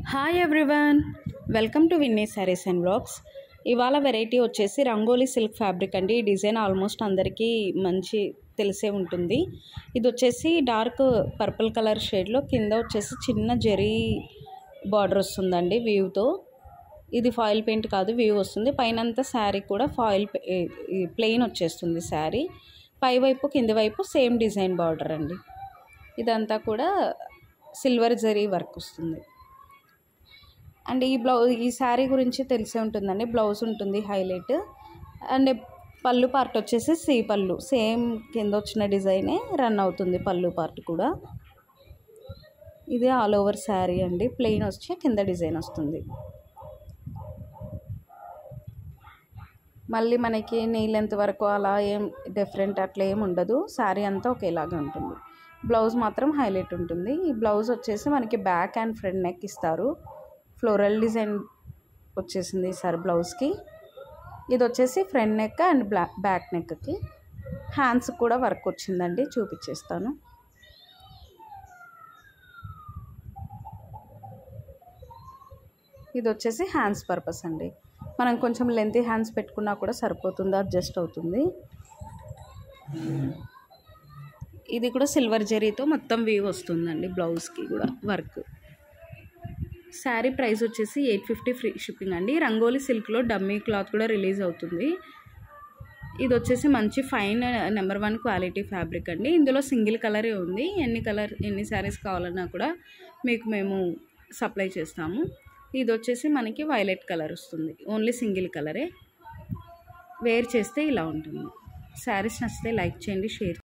Hi everyone, welcome to Vinny sarees and blogs. ఇవాళ variety వచ్చేసి rangoli silk fabric అండి. ఈ డిజైన్ ఆల్మోస్ట్ అందరికీ మంచి తెలిసే ఉంటుంది. ఇది వచ్చేసి డార్క్ పర్పుల్ కలర్ షేడ్లో కింద వచ్చేసి చిన్న జరీ బార్డర్ వస్తుందండి వీవ్తో. ఇది ఫాయిల్ పెయింట్ కాదు, వీవ్ వస్తుంది. పైనంతా శారీ కూడా ప్లెయిన్ వచ్చేస్తుంది శారీ. పైవైపు కింది వైపు సేమ్ డిజైన్ బార్డర్ అండి. ఇదంతా కూడా సిల్వర్ జరీ వర్క్ వస్తుంది. అండ్ ఈ శారీ గురించి తెలిసే ఉంటుందండి. బ్లౌజ్ ఉంటుంది హైలైట్. అండ్ పళ్ళు పార్ట్ వచ్చేసి సి పళ్ళు, సేమ్ కింద వచ్చిన డిజైనే రన్ అవుతుంది పళ్ళు పార్ట్ కూడా. ఇది ఆల్ ఓవర్ శారీ అండి. ప్లెయిన్ వచ్చి కింద డిజైన్ వస్తుంది. మళ్ళీ మనకి నీ లెంత్ వరకు అలా ఏం డిఫరెంట్ అట్లా ఏం ఉండదు. శారీ అంతా ఒకేలాగా ఉంటుంది. బ్లౌజ్ మాత్రం హైలైట్ ఉంటుంది. ఈ బ్లౌజ్ వచ్చేసి మనకి బ్యాక్ అండ్ ఫ్రంట్ నెక్ ఇస్తారు. ఫ్లోరల్ డిజైన్ వచ్చేసింది ఈసారి బ్లౌజ్కి. ఇది వచ్చేసి ఫ్రంట్ నెక్ అండ్ బ్యాక్ నెక్కి. హ్యాండ్స్ కూడా వర్క్ వచ్చిందండి, చూపించేస్తాను. ఇది వచ్చేసి హ్యాండ్స్ పర్పస్ అండి. మనం కొంచెం లెంతీ హ్యాండ్స్ పెట్టుకున్నా కూడా సరిపోతుంది, అడ్జస్ట్ అవుతుంది. ఇది కూడా సిల్వర్ జరీతో మొత్తం వీవ్ వస్తుందండి. బ్లౌజ్కి కూడా వర్క్. శారీ ప్రైస్ వచ్చేసి 850 ఫ్రీ షిప్పింగ్ అండి. రంగోలీ సిల్క్లో డమ్మీ క్లాత్ కూడా రిలీజ్ అవుతుంది. ఇది వచ్చేసి మంచి ఫైన్ నెంబర్ 1 క్వాలిటీ ఫ్యాబ్రిక్ అండి. ఇందులో సింగిల్ కలరే ఉంది. ఎన్ని శారీస్ కావాలన్నా కూడా మీకు మేము సప్లై చేస్తాము. ఇది వచ్చేసి మనకి వైలెట్ కలర్ వస్తుంది. ఓన్లీ సింగిల్ కలరే. వేర్ చేస్తే ఇలా ఉంటుంది. శారీస్ నచ్చితే లైక్ చేయండి, షేర్